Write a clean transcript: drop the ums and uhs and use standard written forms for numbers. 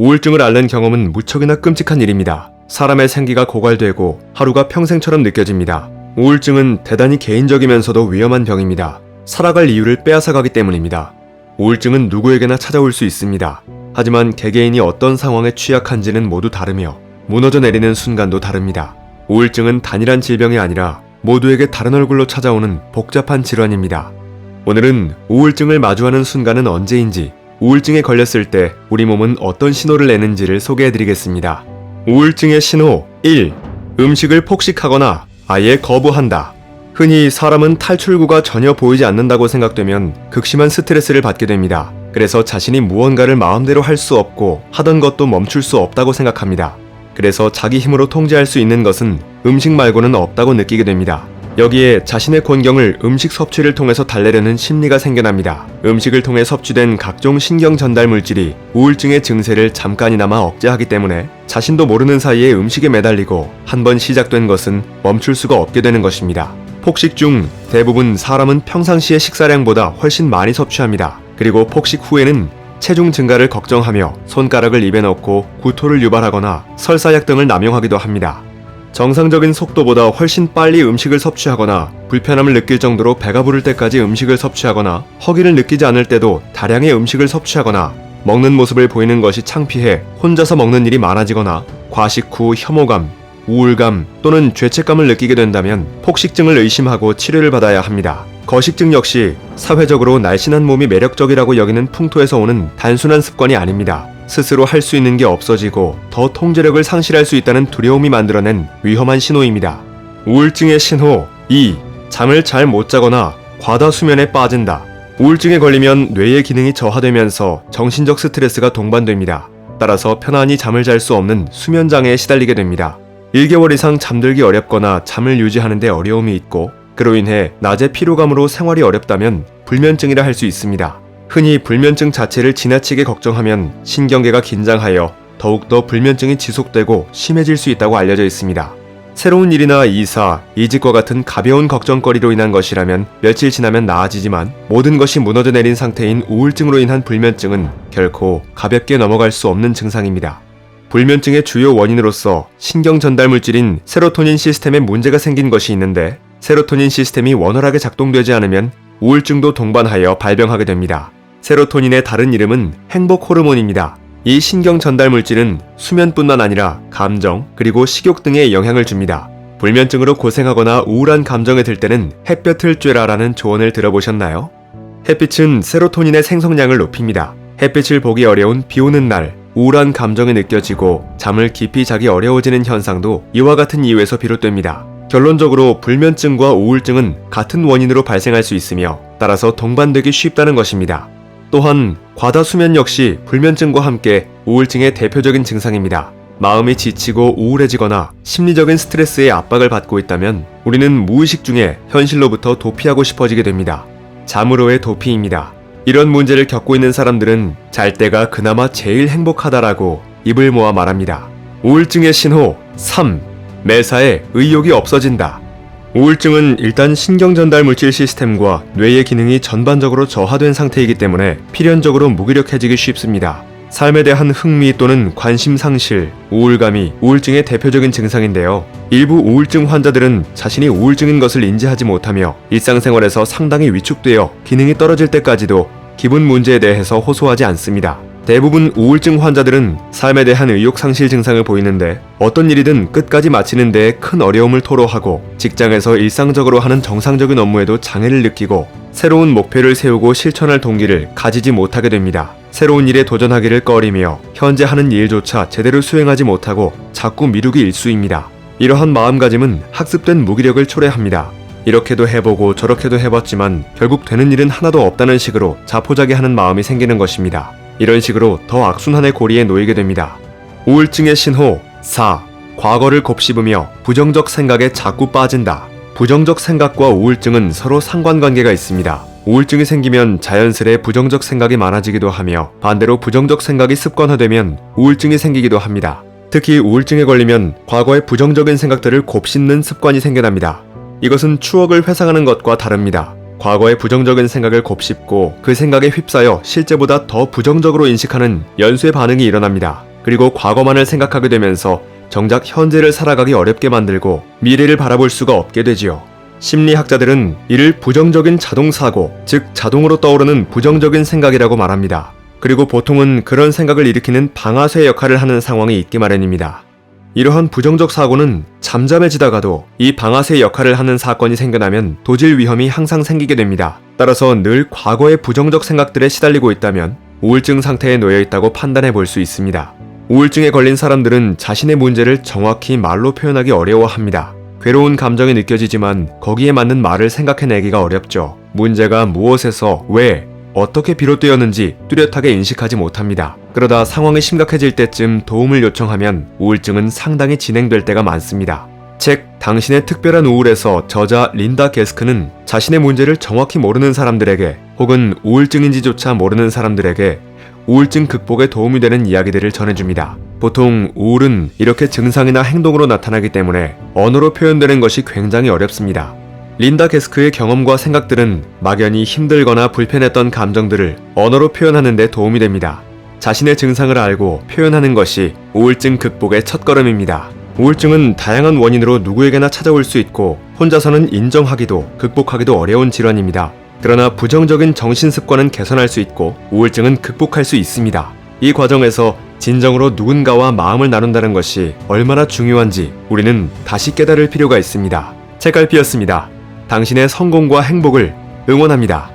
우울증을 앓는 경험은 무척이나 끔찍한 일입니다. 사람의 생기가 고갈되고 하루가 평생처럼 느껴집니다. 우울증은 대단히 개인적이면서도 위험한 병입니다. 살아갈 이유를 빼앗아가기 때문입니다. 우울증은 누구에게나 찾아올 수 있습니다. 하지만 개개인이 어떤 상황에 취약한지는 모두 다르며 무너져 내리는 순간도 다릅니다. 우울증은 단일한 질병이 아니라 모두에게 다른 얼굴로 찾아오는 복잡한 질환입니다. 오늘은 우울증을 마주하는 순간은 언제인지, 우울증에 걸렸을 때 우리 몸은 어떤 신호를 내는지를 소개해드리겠습니다. 우울증의 신호 1. 음식을 폭식하거나 아예 거부한다. 흔히 사람은 탈출구가 전혀 보이지 않는다고 생각되면 극심한 스트레스를 받게 됩니다. 그래서 자신이 무언가를 마음대로 할 수 없고 하던 것도 멈출 수 없다고 생각합니다. 그래서 자기 힘으로 통제할 수 있는 것은 음식 말고는 없다고 느끼게 됩니다. 여기에 자신의 곤경을 음식 섭취를 통해서 달래려는 심리가 생겨납니다. 음식을 통해 섭취된 각종 신경 전달 물질이 우울증의 증세를 잠깐이나마 억제하기 때문에 자신도 모르는 사이에 음식에 매달리고 한번 시작된 것은 멈출 수가 없게 되는 것입니다. 폭식 중 대부분 사람은 평상시의 식사량보다 훨씬 많이 섭취합니다. 그리고 폭식 후에는 체중 증가를 걱정하며 손가락을 입에 넣고 구토를 유발하거나 설사약 등을 남용하기도 합니다. 정상적인 속도보다 훨씬 빨리 음식을 섭취하거나 불편함을 느낄 정도로 배가 부를 때까지 음식을 섭취하거나 허기를 느끼지 않을 때도 다량의 음식을 섭취하거나 먹는 모습을 보이는 것이 창피해 혼자서 먹는 일이 많아지거나 과식 후 혐오감, 우울감 또는 죄책감을 느끼게 된다면 폭식증을 의심하고 치료를 받아야 합니다. 거식증 역시 사회적으로 날씬한 몸이 매력적이라고 여기는 풍토에서 오는 단순한 습관이 아닙니다. 스스로 할 수 있는 게 없어지고 더 통제력을 상실할 수 있다는 두려움이 만들어낸 위험한 신호입니다. 우울증의 신호 2. 잠을 잘 못 자거나 과다 수면에 빠진다. 우울증에 걸리면 뇌의 기능이 저하되면서 정신적 스트레스가 동반됩니다. 따라서 편안히 잠을 잘 수 없는 수면 장애에 시달리게 됩니다. 1개월 이상 잠들기 어렵거나 잠을 유지하는 데 어려움이 있고 그로 인해 낮에 피로감으로 생활이 어렵다면 불면증이라 할 수 있습니다. 흔히 불면증 자체를 지나치게 걱정하면 신경계가 긴장하여 더욱더 불면증이 지속되고 심해질 수 있다고 알려져 있습니다. 새로운 일이나 이사, 이직과 같은 가벼운 걱정거리로 인한 것이라면 며칠 지나면 나아지지만 모든 것이 무너져 내린 상태인 우울증으로 인한 불면증은 결코 가볍게 넘어갈 수 없는 증상입니다. 불면증의 주요 원인으로서 신경 전달 물질인 세로토닌 시스템에 문제가 생긴 것이 있는데 세로토닌 시스템이 원활하게 작동되지 않으면 우울증도 동반하여 발병하게 됩니다. 세로토닌의 다른 이름은 행복 호르몬입니다. 이 신경 전달 물질은 수면뿐만 아니라 감정 그리고 식욕 등에 영향을 줍니다. 불면증으로 고생하거나 우울한 감정에 들 때는 햇볕을 쬐라라는 조언을 들어보셨나요? 햇빛은 세로토닌의 생성량을 높입니다. 햇빛을 보기 어려운 비 오는 날, 우울한 감정이 느껴지고 잠을 깊이 자기 어려워지는 현상도 이와 같은 이유에서 비롯됩니다. 결론적으로 불면증과 우울증은 같은 원인으로 발생할 수 있으며 따라서 동반되기 쉽다는 것입니다. 또한 과다 수면 역시 불면증과 함께 우울증의 대표적인 증상입니다. 마음이 지치고 우울해지거나 심리적인 스트레스에 압박을 받고 있다면 우리는 무의식 중에 현실로부터 도피하고 싶어지게 됩니다. 잠으로의 도피입니다. 이런 문제를 겪고 있는 사람들은 잘 때가 그나마 제일 행복하다라고 입을 모아 말합니다. 우울증의 신호 3. 매사에 의욕이 없어진다. 우울증은 일단 신경 전달 물질 시스템과 뇌의 기능이 전반적으로 저하된 상태이기 때문에 필연적으로 무기력해지기 쉽습니다. 삶에 대한 흥미 또는 관심 상실, 우울감이 우울증의 대표적인 증상인데요. 일부 우울증 환자들은 자신이 우울증인 것을 인지하지 못하며 일상생활에서 상당히 위축되어 기능이 떨어질 때까지도 기분 문제에 대해서 호소하지 않습니다. 대부분 우울증 환자들은 삶에 대한 의욕 상실 증상을 보이는데 어떤 일이든 끝까지 마치는 데에 큰 어려움을 토로하고 직장에서 일상적으로 하는 정상적인 업무에도 장애를 느끼고 새로운 목표를 세우고 실천할 동기를 가지지 못하게 됩니다. 새로운 일에 도전하기를 꺼리며 현재 하는 일조차 제대로 수행하지 못하고 자꾸 미루기 일쑤입니다. 이러한 마음가짐은 학습된 무기력을 초래합니다. 이렇게도 해보고 저렇게도 해봤지만 결국 되는 일은 하나도 없다는 식으로 자포자기하는 마음이 생기는 것입니다. 이런 식으로 더 악순환의 고리에 놓이게 됩니다. 우울증의 신호 4. 과거를 곱씹으며 부정적 생각에 자꾸 빠진다. 부정적 생각과 우울증은 서로 상관관계가 있습니다. 우울증이 생기면 자연스레 부정적 생각이 많아지기도 하며 반대로 부정적 생각이 습관화되면 우울증이 생기기도 합니다. 특히 우울증에 걸리면 과거의 부정적인 생각들을 곱씹는 습관이 생겨납니다. 이것은 추억을 회상하는 것과 다릅니다. 과거의 부정적인 생각을 곱씹고 그 생각에 휩싸여 실제보다 더 부정적으로 인식하는 연쇄 반응이 일어납니다. 그리고 과거만을 생각하게 되면서 정작 현재를 살아가기 어렵게 만들고 미래를 바라볼 수가 없게 되지요. 심리학자들은 이를 부정적인 자동사고, 즉 자동으로 떠오르는 부정적인 생각이라고 말합니다. 그리고 보통은 그런 생각을 일으키는 방아쇠 역할을 하는 상황이 있기 마련입니다. 이러한 부정적 사고는 잠잠해지다가도 이 방아쇠 역할을 하는 사건이 생겨나면 도질 위험이 항상 생기게 됩니다. 따라서 늘 과거의 부정적 생각들에 시달리고 있다면 우울증 상태에 놓여 있다고 판단해 볼 수 있습니다. 우울증에 걸린 사람들은 자신의 문제를 정확히 말로 표현하기 어려워합니다. 괴로운 감정이 느껴지지만 거기에 맞는 말을 생각해내기가 어렵죠. 문제가 무엇에서, 왜, 어떻게 비롯되었는지 뚜렷하게 인식하지 못합니다. 그러다 상황이 심각해질 때쯤 도움을 요청하면 우울증은 상당히 진행될 때가 많습니다. 책 당신의 특별한 우울에서 저자 린다 게스크는 자신의 문제를 정확히 모르는 사람들에게 혹은 우울증인지조차 모르는 사람들에게 우울증 극복에 도움이 되는 이야기들을 전해줍니다. 보통 우울은 이렇게 증상이나 행동으로 나타나기 때문에 언어로 표현되는 것이 굉장히 어렵습니다. 린다 게스크의 경험과 생각들은 막연히 힘들거나 불편했던 감정들을 언어로 표현하는 데 도움이 됩니다. 자신의 증상을 알고 표현하는 것이 우울증 극복의 첫걸음입니다. 우울증은 다양한 원인으로 누구에게나 찾아올 수 있고 혼자서는 인정하기도 극복하기도 어려운 질환입니다. 그러나 부정적인 정신습관은 개선할 수 있고 우울증은 극복할 수 있습니다. 이 과정에서 진정으로 누군가와 마음을 나눈다는 것이 얼마나 중요한지 우리는 다시 깨달을 필요가 있습니다. 책갈피였습니다. 당신의 성공과 행복을 응원합니다.